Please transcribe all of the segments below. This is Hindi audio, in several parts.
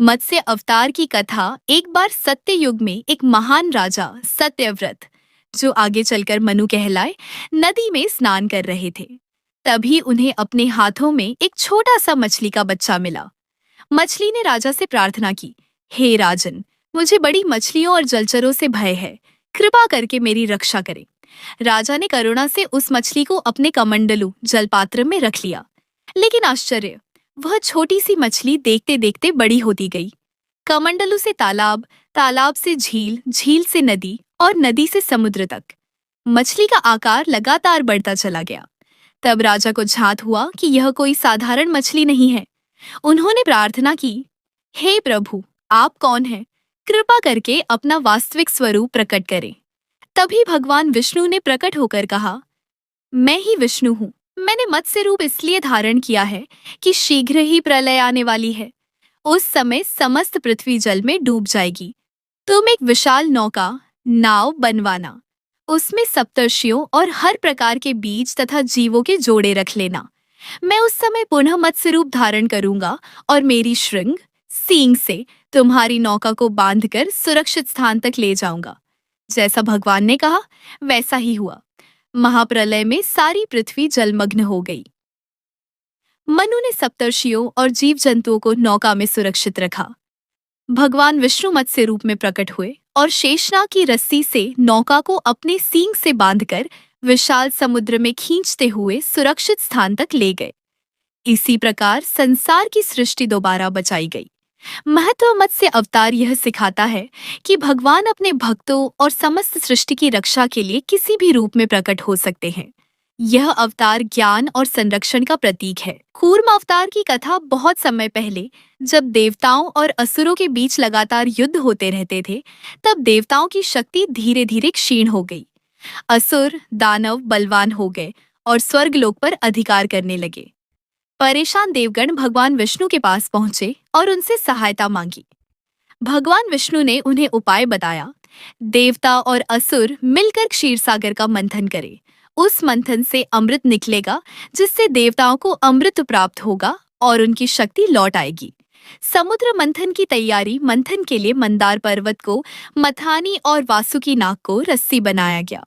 मत्स्य अवतार की कथा। एक बार सत्य युग में एक महान राजा सत्यव्रत, जो आगे चलकर मनु कहलाए, नदी में स्नान कर रहे थे। तभी उन्हें अपने हाथों में एक छोटा सा मछली का बच्चा मिला। मछली ने राजा से प्रार्थना की, हे राजन, मुझे बड़ी मछलियों और जलचरों से भय है, कृपा करके मेरी रक्षा करें। राजा ने करुणा से उस मछली को अपने कमंडलू जलपात्र में रख लिया। लेकिन आश्चर्य, वह छोटी सी मछली देखते देखते बड़ी होती गई। कमंडलू से तालाब, तालाब से झील, झील से नदी और नदी से समुद्र तक मछली का आकार लगातार बढ़ता चला गया। तब राजा को झांत हुआ कि यह कोई साधारण मछली नहीं है। उन्होंने प्रार्थना की, हे प्रभु, आप कौन हैं? कृपा करके अपना वास्तविक स्वरूप प्रकट करें। तभी भगवान विष्णु ने प्रकट होकर कहा, मैं ही विष्णु हूँ। मैंने मत्स्य रूप इसलिए धारण किया है कि शीघ्र ही प्रलय आने वाली है। उस समय समस्त पृथ्वी जल में डूब जाएगी। तुम एक विशाल नौका, नाव बनवाना। उसमें सप्तर्षियों और हर प्रकार के बीज तथा जीवों के जोड़े रख लेना। मैं उस समय पुनः मत्स्य रूप धारण करूंगा और मेरी श्रृंग, सींग से तुम्हारी नौका को बांधकर सुरक्षित स्थान तक ले जाऊंगा। जैसा भगवान ने कहा, वैसा ही हुआ। महाप्रलय में सारी पृथ्वी जलमग्न हो गई। मनु ने सप्तर्षियों और जीव जंतुओं को नौका में सुरक्षित रखा। भगवान विष्णु मत्स्य रूप में प्रकट हुए और शेषनाग की रस्सी से नौका को अपने सींग से बांधकर विशाल समुद्र में खींचते हुए सुरक्षित स्थान तक ले गए। इसी प्रकार संसार की सृष्टि दोबारा बचाई गई। महत्व मत्स्य अवतार यह सिखाता है कि भगवान अपने भक्तों और समस्त सृष्टि की रक्षा के लिए किसी भी रूप में प्रकट हो सकते हैं। यह अवतार ज्ञान और संरक्षण का प्रतीक है। कूर्म अवतार की कथा बहुत समय पहले, जब देवताओं और असुरों के बीच लगातार युद्ध होते रहते थे, तब देवताओं की शक्ति धीरे धीरे क्षीण हो गई। असुर दानव बलवान हो गए और स्वर्गलोक पर अधिकार करने लगे। परेशान देवगण भगवान विष्णु के पास पहुंचे और उनसे सहायता मांगी। भगवान विष्णु ने उन्हें उपाय बताया। देवता और असुर मिलकर क्षीरसागर का मंथन करें। उस मंथन से अमृत निकलेगा, जिससे देवताओं को अमृत प्राप्त होगा और उनकी शक्ति लौट आएगी। समुद्र मंथन की तैयारी मंथन के लिए मंदार पर्वत को मथानी और वासुकी नाग को रस्सी बनाया गया।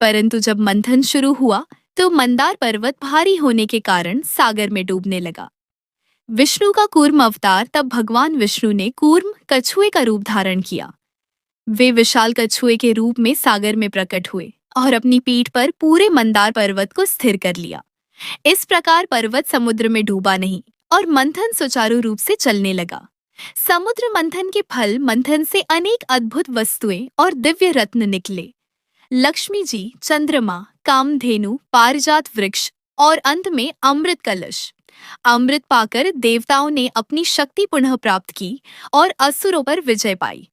परंतु जब मंथन शुरू हुआ तो मंदार पर्वत भारी होने के कारण सागर में डूबने लगा। विष्णु का कूर्म अवतार, तब भगवान विष्णु ने कूर्म कछुए का रूप धारण किया। वे विशाल कछुए के रूप में सागर में प्रकट हुए और अपनी पीठ पर पूरे मंदार पर्वत को स्थिर कर लिया। इस प्रकार पर्वत समुद्र में डूबा नहीं और मंथन सुचारू रूप से चलने लगा। समुद्र मंथन के फल मंथन से अनेक अद्भुत वस्तुएं और दिव्य रत्न निकले। लक्ष्मी जी, चंद्रमा, कामधेनु, पारिजात वृक्ष और अंत में अमृत कलश। अमृत पाकर देवताओं ने अपनी शक्ति पुनः प्राप्त की और असुरों पर विजय पाई।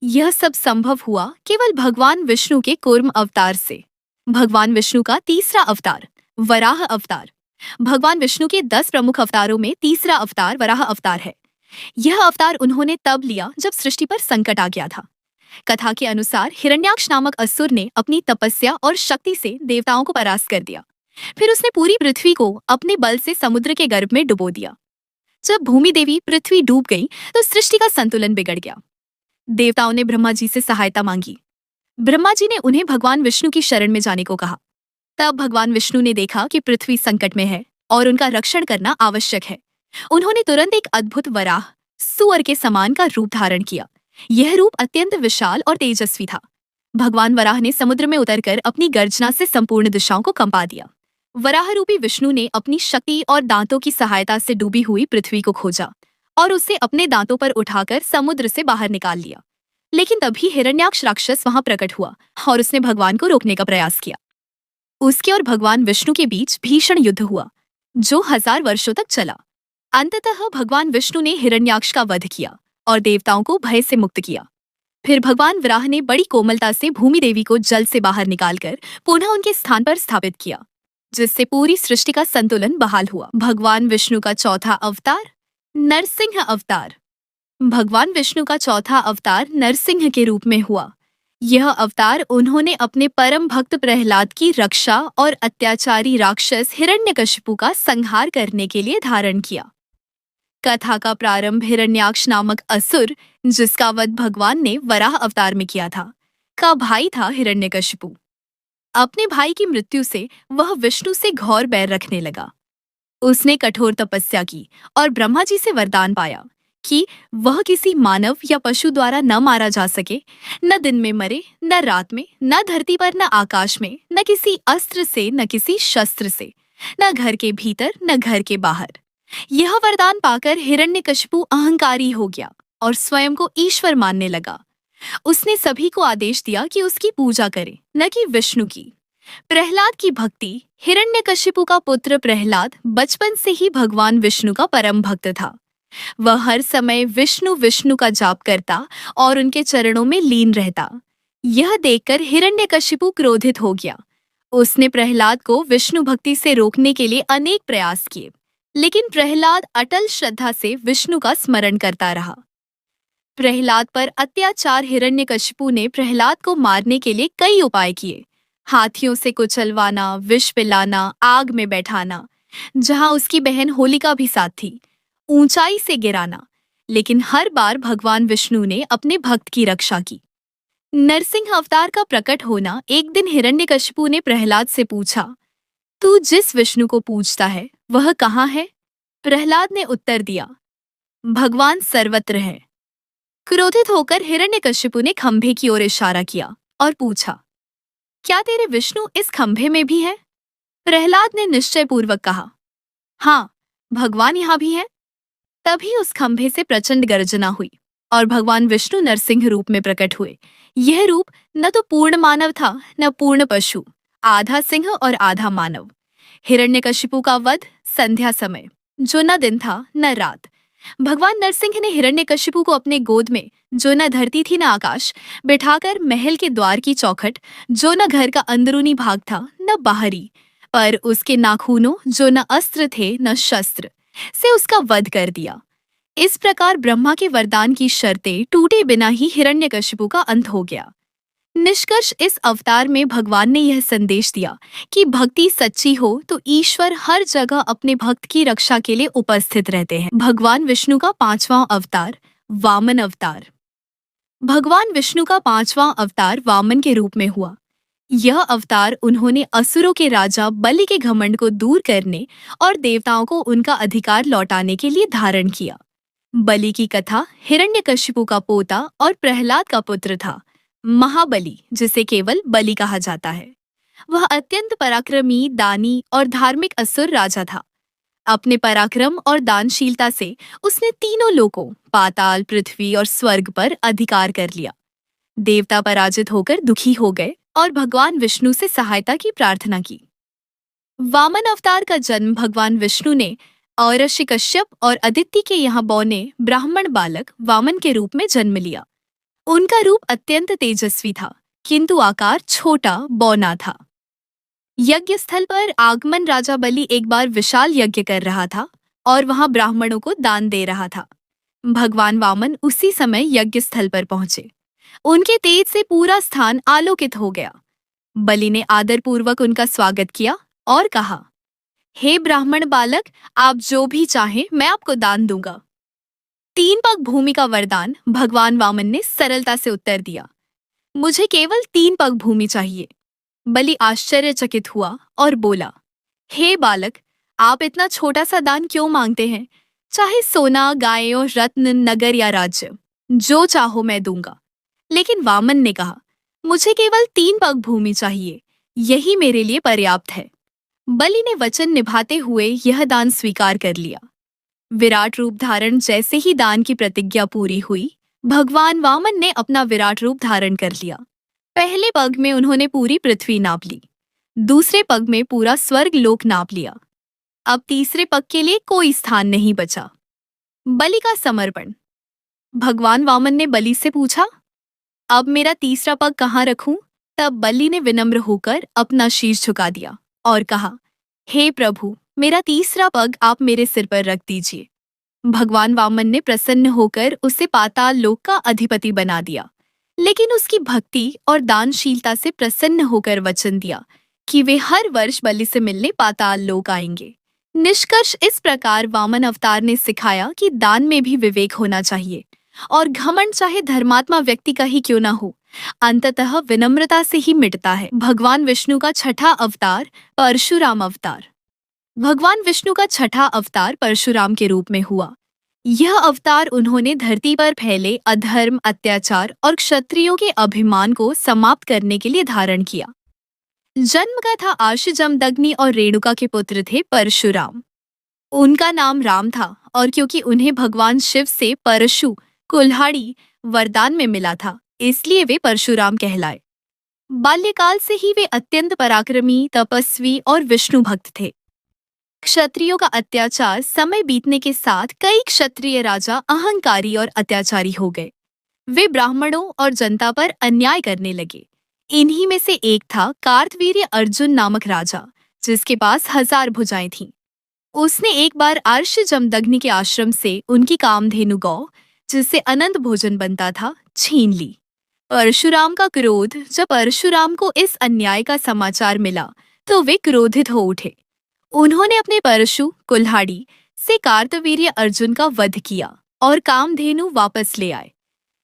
यह सब संभव हुआ केवल भगवान विष्णु के कूर्म अवतार से। भगवान विष्णु का तीसरा अवतार, वराह अवतार। भगवान विष्णु के 10 प्रमुख अवतारों में तीसरा अवतार वराह अवतार है। यह अवतार उन्होंने तब लिया जब सृष्टि पर संकट आ गया था। कथा के अनुसार हिरण्याक्ष नामक असुर ने अपनी तपस्या और शक्ति से देवताओं को परास्त कर दिया। फिर उसने पूरी पृथ्वी को अपने बल से समुद्र के गर्भ में डुबो दिया। जब भूमि देवी पृथ्वी डूब गई तो सृष्टि का संतुलन बिगड़ गया। देवताओं ने ब्रह्मा जी से सहायता मांगी। ब्रह्मा जी ने उन्हें भगवान विष्णु की शरण में जाने को कहा। तब भगवान विष्णु ने देखा कि पृथ्वी संकट में है और उनका रक्षण करना आवश्यक है। उन्होंने तुरंत एक अद्भुत वराह, सुअर के समान का रूप धारण किया। यह रूप अत्यंत विशाल और तेजस्वी था। भगवान वराह ने समुद्र में उतरकर अपनी गर्जना से संपूर्ण दिशाओं को कंपा दिया। वराह रूपी विष्णु ने अपनी शक्ति और दांतों की सहायता से डूबी हुई पृथ्वी को खोजा और उसे अपने दांतों पर उठाकर समुद्र से बाहर निकाल लिया। लेकिन तभी हिरण्याक्ष राक्षस वहां प्रकट हुआ और उसने भगवान को रोकने का प्रयास किया। उसके और भगवान विष्णु के बीच भीषण युद्ध हुआ, जो 1000 वर्षों तक चला। अंततः भगवान विष्णु ने हिरण्याक्ष का वध किया और देवताओं को भय से मुक्त किया। फिर भगवान वराह ने बड़ी कोमलता से भूमि देवी को जल से बाहर निकालकर पुनः उनके स्थान पर स्थापित किया, जिससे पूरी सृष्टि का संतुलन बहाल हुआ। भगवान विष्णु का चौथा अवतार, नरसिंह अवतार। भगवान विष्णु का चौथा अवतार नरसिंह के रूप में हुआ। यह अवतार उन्होंने अपने परम भक्त प्रहलाद की रक्षा और अत्याचारी राक्षस हिरण्यकशिपु का संहार करने के लिए धारण किया। कथा का प्रारंभ हिरण्याक्ष नामक असुर, जिसका वध भगवान ने वराह अवतार में किया था, का भाई था हिरण्यकशिपु। अपने भाई की मृत्यु से वह विष्णु से घोर बैर रखने लगा। उसने कठोर तपस्या की और ब्रह्मा जी से वरदान पाया कि वह किसी मानव या पशु द्वारा न मारा जा सके, न दिन में मरे, न रात में, न धरती पर, न आकाश में, न किसी अस्त्र से, न किसी शस्त्र से, न घर के भीतर, न घर के बाहर। यह वरदान पाकर हिरण्यकशिपु अहंकारी हो गया और स्वयं को ईश्वर मानने लगा। उसने सभी को आदेश दिया कि उसकी पूजा करें, न कि विष्णु की। प्रहलाद की भक्ति। हिरण्यकशिपु का पुत्र प्रहलाद बचपन से ही भगवान विष्णु का परम भक्त था। वह हर समय विष्णु विष्णु का जाप करता और उनके चरणों में लीन रहता। यह देखकर हिरण्यकशिपु क्रोधित हो गया। उसने प्रहलाद को विष्णु भक्ति से रोकने के लिए अनेक प्रयास किए, लेकिन प्रहलाद अटल श्रद्धा से विष्णु का स्मरण करता रहा। प्रहलाद पर अत्याचार। हिरण्यकशिपु ने प्रहलाद को मारने के लिए कई उपाय किए। हाथियों से कुचलवाना, विष पिलाना, आग में बैठाना, जहां उसकी बहन होलिका भी साथ थी, ऊंचाई से गिराना, लेकिन हर बार भगवान विष्णु ने अपने भक्त की रक्षा की। नरसिंह अवतार का प्रकट होना। एक दिन हिरण्यकशिपु ने प्रहलाद से पूछा, तू जिस विष्णु को पूजता है वह कहाँ है? प्रहलाद ने उत्तर दिया, भगवान सर्वत्र है। क्रोधित होकर हिरण्यकशिपु ने खंभे की ओर इशारा किया और पूछा, क्या तेरे विष्णु इस खंभे में भी है? प्रहलाद ने निश्चयपूर्वक कहा, हाँ, भगवान यहाँ भी हैं। तभी उस खंभे से प्रचंड गर्जना हुई और भगवान विष्णु नरसिंह रूप में प्रकट हुए। यह रूप न तो पूर्ण मानव था, न पूर्ण पशु, आधा सिंह और आधा मानव। हिरण्यकशिपु का वध संध्या समय, जो न दिन था न रात। भगवान नरसिंह ने हिरण्यकशिपु को अपने गोद में, जो न धरती थी न आकाश, बिठाकर महल के द्वार की चौखट, जो न घर का अंदरूनी भाग था न बाहरी, पर उसके नाखूनों, जो न अस्त्र थे न शस्त्र, से उसका वध कर दिया। इस प्रकार ब्रह्मा के वरदान की शर्तें टूटे बिना ही हिरण्यकशिपु का अंत हो गया। निष्कर्ष, इस अवतार में भगवान ने यह संदेश दिया कि भक्ति सच्ची हो तो ईश्वर हर जगह अपने भक्त की रक्षा के लिए उपस्थित रहते हैं। भगवान विष्णु का 5वां अवतार, वामन अवतार। भगवान विष्णु का 5वां अवतार वामन के रूप में हुआ। यह अवतार उन्होंने असुरों के राजा बलि के घमंड को दूर करने और देवताओं को उनका अधिकार लौटाने के लिए धारण किया। बलि की कथा हिरण्यकशिपु का पोता और प्रहलाद का पुत्र था, महाबली, जिसे केवल बलि कहा जाता है। वह अत्यंत पराक्रमी, दानी और धार्मिक असुर राजा था। अपने पराक्रम और दानशीलता से उसने तीनों लोकों, पाताल, पृथ्वी और स्वर्ग पर अधिकार कर लिया। देवता पराजित होकर दुखी हो गए और भगवान विष्णु से सहायता की प्रार्थना की। वामन अवतार का जन्म भगवान विष्णु ने औरषि कश्यप और अदिति के यहाँ बौने ब्राह्मण बालक वामन के रूप में जन्म लिया। उनका रूप अत्यंत तेजस्वी था, किंतु आकार छोटा, बौना था। यज्ञ स्थल पर आगमन। राजा बलि एक बार विशाल यज्ञ कर रहा था और वहां ब्राह्मणों को दान दे रहा था। भगवान वामन उसी समय यज्ञ स्थल पर पहुंचे। उनके तेज से पूरा स्थान आलोकित हो गया। बलि ने आदरपूर्वक उनका स्वागत किया और कहा, हे ब्राह्मण बालक, आप जो भी चाहें मैं आपको दान दूंगा। 3 पग भूमि का वरदान। भगवान वामन ने सरलता से उत्तर दिया, मुझे केवल 3 पग भूमि चाहिए। बलि आश्चर्यचकित हुआ और बोला, हे बालक, आप इतना छोटा सा दान क्यों मांगते हैं? चाहे सोना, गाय और रत्न, नगर या राज्य, जो चाहो मैं दूंगा। लेकिन वामन ने कहा, मुझे केवल 3 पग भूमि चाहिए, यही मेरे लिए पर्याप्त है। बलि ने वचन निभाते हुए यह दान स्वीकार कर लिया। विराट रूप धारण जैसे ही दान की प्रतिज्ञा पूरी हुई, भगवान वामन ने अपना विराट रूप धारण कर लिया। पहले पग में उन्होंने पूरी पृथ्वी नाप ली, दूसरे पग में पूरा स्वर्ग लोक नाप लिया। अब तीसरे पग के लिए कोई स्थान नहीं बचा। बलि का समर्पण। भगवान वामन ने बलि से पूछा, अब मेरा तीसरा पग कहाँ रखूं? तब बलि ने विनम्र होकर अपना शीश झुका दिया और कहा, हे प्रभु, मेरा तीसरा पग आप मेरे सिर पर रख दीजिए। भगवान वामन ने प्रसन्न होकर उसे पाताल लोक का अधिपति बना दिया, लेकिन उसकी भक्ति और दानशीलता से प्रसन्न होकर वचन दिया कि वे हर वर्ष बलि से मिलने पाताल लोक आएंगे। निष्कर्ष इस प्रकार वामन अवतार ने सिखाया कि दान में भी विवेक होना चाहिए और घमंड चाहे धर्मात्मा व्यक्ति का ही क्यों ना हो, अंततः विनम्रता से ही मिटता है। भगवान विष्णु का छठा अवतार परशुराम अवतार। भगवान विष्णु का छठा अवतार परशुराम के रूप में हुआ। यह अवतार उन्होंने धरती पर फैले अधर्म, अत्याचार और क्षत्रियों के अभिमान को समाप्त करने के लिए धारण किया। जन्म का था आशी जमदग्नि और रेणुका के पुत्र थे परशुराम। उनका नाम राम था और क्योंकि उन्हें भगवान शिव से परशु कुल्हाड़ी वरदान में मिला था, इसलिए वे परशुराम कहलाए। बाल्यकाल से ही वे अत्यंत पराक्रमी, तपस्वी और विष्णु भक्त थे। क्षत्रियों का अत्याचार समय बीतने के साथ कई क्षत्रिय राजा अहंकारी और अत्याचारी हो गए। वे ब्राह्मणों और जनता पर अन्याय करने लगे। इन्हीं में से एक था कार्तवीर्य अर्जुन नामक राजा, जिसके पास 1000 भुजाएं थीं। उसने एक बार अर्श जमदग्नि के आश्रम से उनकी कामधेनु गौ, जिससे अनंत भोजन बनता था, छीन ली। परशुराम का क्रोध जब परशुराम को इस अन्याय का समाचार मिला तो वे क्रोधित हो उठे। उन्होंने अपने परशु कुल्हाड़ी से कार्तवीर्य अर्जुन का वध किया और कामधेनु वापस ले आए।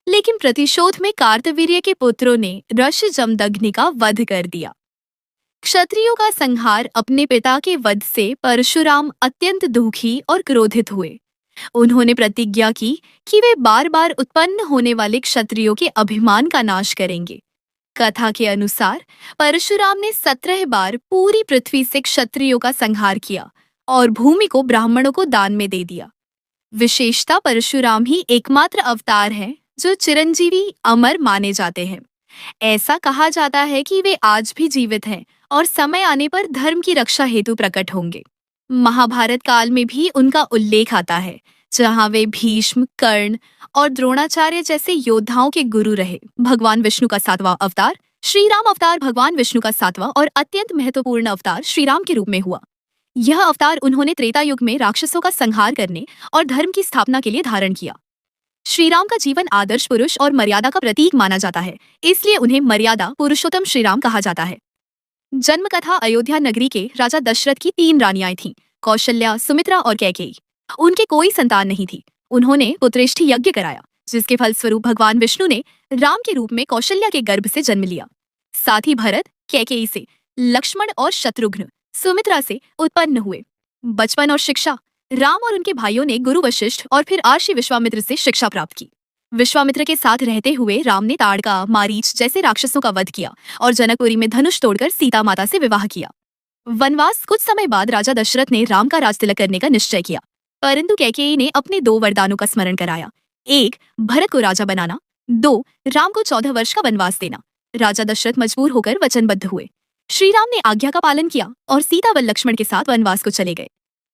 लेकिन प्रतिशोध में कार्तवीर्य के पुत्रों ने रश जमदग्नि का वध कर दिया। क्षत्रियों का संहार अपने पिता के वध से परशुराम अत्यंत दुखी और क्रोधित हुए। उन्होंने प्रतिज्ञा की कि वे बार बार उत्पन्न होने वाले क्षत्रियों के अभिमान का नाश करेंगे। कथा के अनुसार परशुराम ने 17 बार पूरी पृथ्वी से क्षत्रियों का संहार किया और भूमि को ब्राह्मणों को दान में दे दिया। विशेषता परशुराम ही एकमात्र अवतार हैं जो चिरंजीवी अमर माने जाते हैं। ऐसा कहा जाता है कि वे आज भी जीवित हैं और समय आने पर धर्म की रक्षा हेतु प्रकट होंगे। महाभारत काल में भी उनका उल्लेख आता है, जहां वे भीष्म, कर्ण और द्रोणाचार्य जैसे योद्धाओं के गुरु रहे। भगवान विष्णु का 7वां अवतार श्री राम अवतार भगवान विष्णु का 7वां और अत्यंत महत्वपूर्ण अवतार श्री राम के रूप में हुआ। यह अवतार उन्होंने त्रेता युग में राक्षसों का संहार करने और धर्म की स्थापना के लिए धारण किया। श्री राम का जीवन आदर्श पुरुष और मर्यादा का प्रतीक माना जाता है, इसलिए उन्हें मर्यादा पुरुषोत्तम श्री राम कहा जाता है। जन्म कथा अयोध्या नगरी के राजा दशरथ की 3 रानियां थीं, कौशल्या, सुमित्रा और कैकेयी। उनके कोई संतान नहीं थी। उन्होंने पुत्रेष्ठी यज्ञ कराया, जिसके फलस्वरूप भगवान विष्णु ने राम के रूप में कौशल्या के गर्भ से जन्म लिया। साथ ही भरत कैकेयी से, लक्ष्मण और शत्रुघ्न सुमित्रा से उत्पन्न हुए। बचपन और शिक्षा राम और उनके भाइयों ने गुरु वशिष्ठ और फिर महर्षि विश्वामित्र से शिक्षा प्राप्त की। विश्वामित्र के साथ रहते हुए राम ने ताड़का, मारीच जैसे राक्षसों का वध किया और जनकपुरी में धनुष तोड़कर सीता माता से विवाह किया। वनवास कुछ समय बाद राजा दशरथ ने राम का राजतिलक करने का निश्चय किया, परंतु कैकेयी ने अपने 2 वरदानों का स्मरण कराया। 1, भरत को राजा बनाना, 2, राम को 14 वर्ष का वनवास देना। राजा दशरथ मजबूर होकर वचनबद्ध हुए। श्री राम ने आज्ञा का पालन किया और सीता व लक्ष्मण के साथ वनवास को चले गए।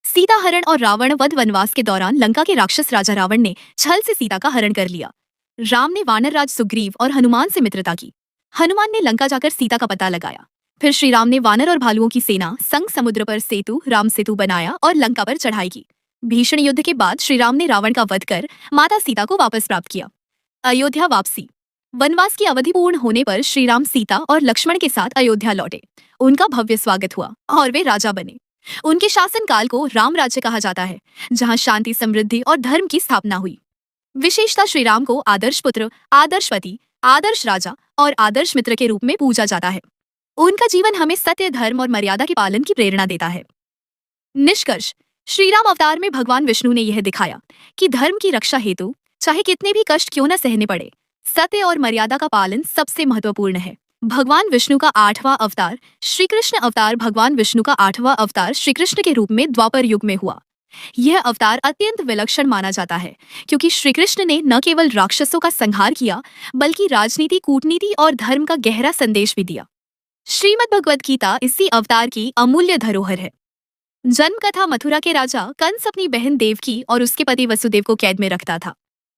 सीता हरण और रावण वध वनवास के दौरान लंका के राक्षस राजा रावण ने छल से सीता का हरण कर लिया। राम ने वानर राज सुग्रीव और हनुमान से मित्रता की। हनुमान ने लंका जाकर सीता का पता लगाया। फिर श्री राम ने वानर और भालुओं की सेना संग समुद्र पर सेतु राम सेतु बनाया और लंका पर चढ़ाई की। भीषण युद्ध के बाद श्री राम ने रावण का वध कर माता सीता को वापस प्राप्त किया। अयोध्या वापसी। वनवास की अवधि पूर्ण होने पर श्री राम सीता और लक्ष्मण के साथ अयोध्या लौटे। उनका भव्य स्वागत हुआ और वे राजा बने। उनके शासनकाल को राम राज्य कहा जाता है, जहां शांति, समृद्धि और धर्म की स्थापना हुई। विशेषता श्री राम को आदर्श पुत्र, आदर्श पति, आदर्श राजा और आदर्श मित्र के रूप में पूजा जाता है। उनका जीवन हमें सत्य, धर्म और मर्यादा के पालन की प्रेरणा देता है। निष्कर्ष, श्री राम अवतार में भगवान विष्णु ने यह दिखाया कि धर्म की रक्षा हेतु चाहे कितने भी कष्ट क्यों न सहने पड़े, सत्य और मर्यादा का पालन सबसे महत्वपूर्ण है। भगवान विष्णु का 8वां अवतार श्री कृष्ण अवतार भगवान विष्णु का 8वां अवतार श्री कृष्ण के रूप में द्वापर युग में हुआ। यह अवतार अत्यंत विलक्षण माना जाता है, क्योंकि श्री कृष्ण ने न केवल राक्षसों का संहार किया, बल्कि राजनीति, कूटनीति और धर्म का गहरा संदेश भी दिया। श्रीमद् भगवद गीता इसी अवतार की अमूल्य धरोहर है। जन्म कथा मथुरा के राजा कंस अपनी बहन देवकी और उसके पति वसुदेव को कैद में रखता था।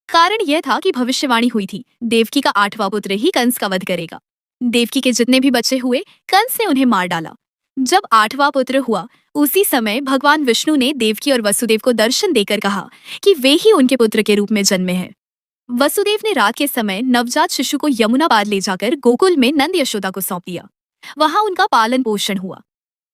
कारण यह था कि भविष्यवाणी हुई थी, देवकी का 8वां पुत्र ही कंस का वध करेगा। देवकी के जितने भी बच्चे हुए, कंस ने उन्हें मार डाला। जब 8वां पुत्र हुआ, उसी समय भगवान विष्णु ने देवकी और वसुदेव को दर्शन देकर कहा कि वे ही उनके पुत्र के रूप में जन्मे हैं। वसुदेव ने रात के समय नवजात शिशु को यमुना पार ले जाकर गोकुल में नंद यशोदा को सौंप दिया। वहां उनका पालन पोषण हुआ।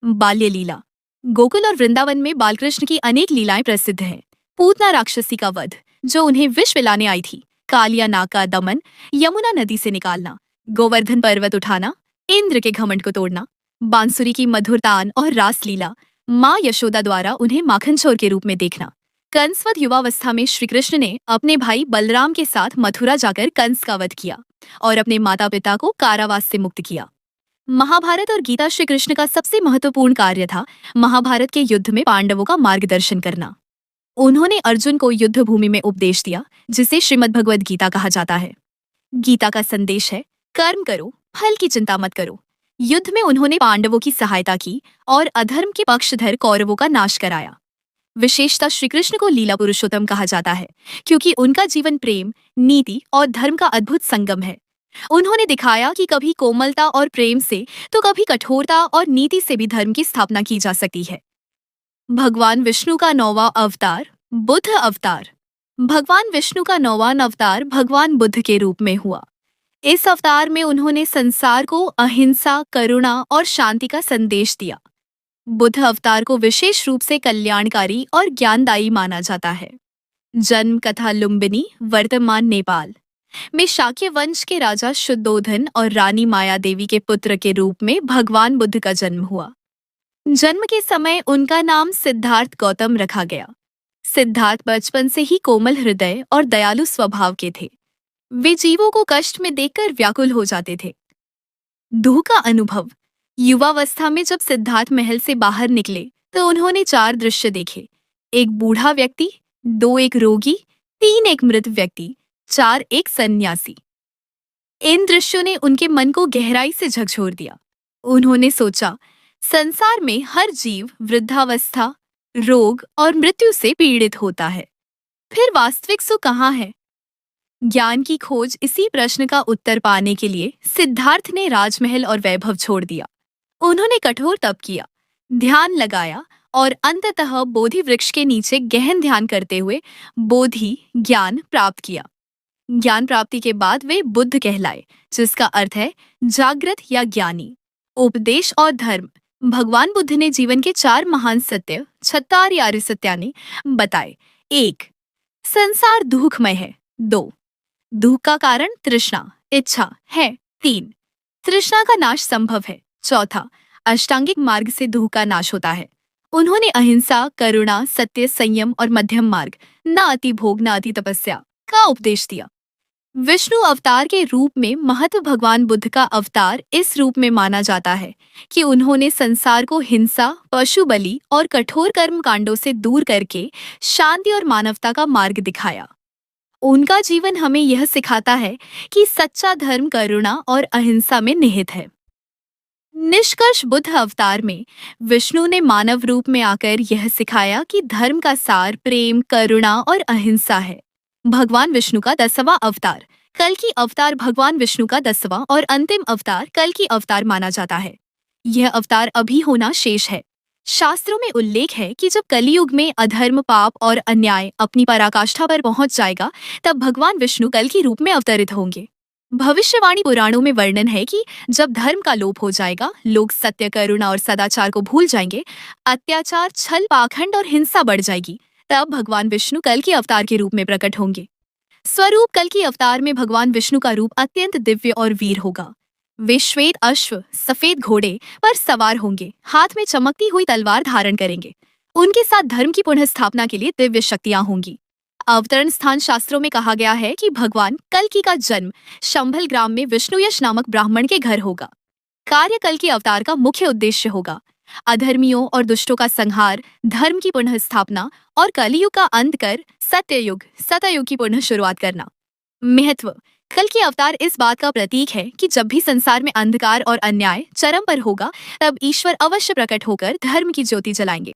बाल्य लीला। गोकुल और वृंदावन में बालकृष्ण की अनेक लीलाएं प्रसिद्ध हैं। पूतना राक्षसी का वध, जो उन्हें विष पिलाने आई थी, कालिया नाग का दमन, यमुना नदी से निकालना, गोवर्धन पर्वत उठाना, इंद्र के घमंड को तोड़ना, बांसुरी की मधुर तान और रासलीला, माँ यशोदा द्वारा उन्हें माखनचोर के रूप में देखना। कंसवध युवावस्था में श्री कृष्ण ने अपने भाई बलराम के साथ मथुरा जाकर कंस का वध किया और अपने माता पिता को कारावास से मुक्त किया। महाभारत और गीता श्री कृष्ण का सबसे महत्वपूर्ण कार्य था महाभारत के युद्ध में पांडवों का मार्गदर्शन करना। उन्होंने अर्जुन को युद्ध भूमि में उपदेश दिया, जिसे श्रीमद् भगवद गीता कहा जाता है। गीता का संदेश है, कर्म करो, फल की चिंता मत करो। युद्ध में उन्होंने पांडवों की सहायता की और अधर्म के पक्षधर कौरवों का नाश कराया। विशेषता श्री कृष्ण को लीला पुरुषोत्तम कहा जाता है, क्योंकि उनका जीवन प्रेम, नीति और धर्म का अद्भुत संगम है। उन्होंने दिखाया कि कभी कोमलता और प्रेम से तो कभी कठोरता और नीति से भी धर्म की स्थापना की जा सकती है। भगवान विष्णु का 9वां अवतार, बुद्ध अवतार। भगवान विष्णु का 9वां अवतार भगवान बुद्ध के रूप में हुआ। इस अवतार में उन्होंने संसार को अहिंसा, करुणा और शांति का संदेश दिया। बुद्ध अवतार को विशेष रूप से कल्याणकारी और ज्ञानदायी माना जाता है। जन्म कथा लुम्बिनी, वर्तमान नेपाल में शाक्य वंश के राजा शुद्धोधन और रानी माया देवी के पुत्र के रूप में भगवान बुद्ध का जन्म हुआ। जन्म के समय उनका नाम सिद्धार्थ गौतम रखा गया। सिद्धार्थ बचपन से ही कोमल हृदय और दयालु स्वभाव के थे। वे जीवों को कष्ट में देखकर व्याकुल हो जाते थे। दुख का अनुभव। युवावस्था में जब सिद्धार्थ महल से बाहर निकले तो उन्होंने 4 दृश्य देखे। 1 बूढ़ा व्यक्ति, 2 एक रोगी, 3 एक मृत व्यक्ति, 4 एक सन्यासी। इन दृश्यों ने उनके मन को गहराई से झकझोर दिया। उन्होंने सोचा, संसार में हर जीव वृद्धावस्था, रोग और मृत्यु से पीड़ित होता है। फिर वास्तविक सुख कहाँ है? ज्ञान की खोज। इसी प्रश्न का उत्तर पाने के लिए सिद्धार्थ ने राजमहल और वैभव छोड़ दिया। उन्होंने कठोर तप किया, ध्यान लगाया और अंततः बोधि वृक्ष के नीचे गहन ध्यान करते हुए बोधि ज्ञान प्राप्त किया। ज्ञान प्राप्ति के बाद वे बुद्ध कहलाए, जिसका अर्थ है जागृत या ज्ञानी। उपदेश और धर्म। भगवान बुद्ध ने जीवन के 4 महान सत्य, 76 आर्य सत्याने बताए। 1. संसार दुखमय है। 2. दुख का कारण तृष्णा, इच्छा है। 3. तृष्णा का नाश संभव है। 4. अष्टांगिक मार्ग से दुख का नाश होता है। उन्होंने अहिंसा, करुणा, सत्य, संयम और मध्यम मार्ग, न अति भोग न अति तपस्या का उपदेश दिया। विष्णु अवतार के रूप में महत्व। भगवान बुद्ध का अवतार इस रूप में माना जाता है कि उन्होंने संसार को हिंसा, पशु बलि और कठोर कर्म कांडों से दूर करके शांति और मानवता का मार्ग दिखाया। उनका जीवन हमें यह सिखाता है कि सच्चा धर्म करुणा और अहिंसा में निहित है। निष्कर्ष। बुद्ध अवतार में विष्णु ने मानव रूप में आकर यह सिखाया कि धर्म का सार प्रेम, करुणा और अहिंसा है। भगवान विष्णु का 10वां अवतार, कल्कि अवतार भगवान विष्णु का 10वां और अंतिम अवतार कल्कि अवतार माना जाता है। यह अवतार अभी होना शेष है। शास्त्रों में उल्लेख है कि जब कलियुग में अधर्म, पाप और अन्याय अपनी पराकाष्ठा पर पहुंच जाएगा, तब भगवान विष्णु कल्कि रूप में अवतरित होंगे। भविष्यवाणी पुराणों में वर्णन है कि जब धर्म का लोप हो जाएगा, लोग सत्य, करुणा और सदाचार को भूल जाएंगे, अत्याचार, छल, पाखंड और हिंसा बढ़ जाएगी, तब भगवान विष्णु कल्कि अवतार के रूप में प्रकट होंगे। स्वरूप। कल्कि अवतार में भगवान विष्णु का रूप अत्यंत दिव्य और वीर होगा। वे श्वेत अश्व, सफेद घोड़े पर सवार होंगे, हाथ में चमकती हुई तलवार धारण करेंगे। उनके साथ धर्म की पुनः स्थापना के लिए दिव्य शक्तियां होंगी। अवतरण स्थान शास्त्रों में कहा गया है कि भगवान कल्कि का जन्म शंभल ग्राम में विष्णुयश नामक ब्राह्मण के घर होगा। कार्य कल्कि अवतार का मुख्य उद्देश्य होगा अधर्मियों और दुष्टों का संहार, धर्म की पुनः स्थापना और कलियुग का अंत कर सत्ययुग, सतयुग की पुनः शुरुआत करना। महत्व। कल्कि अवतार इस बात का प्रतीक है कि जब भी संसार में अंधकार और अन्याय चरम पर होगा, तब ईश्वर अवश्य प्रकट होकर धर्म की ज्योति जलाएंगे।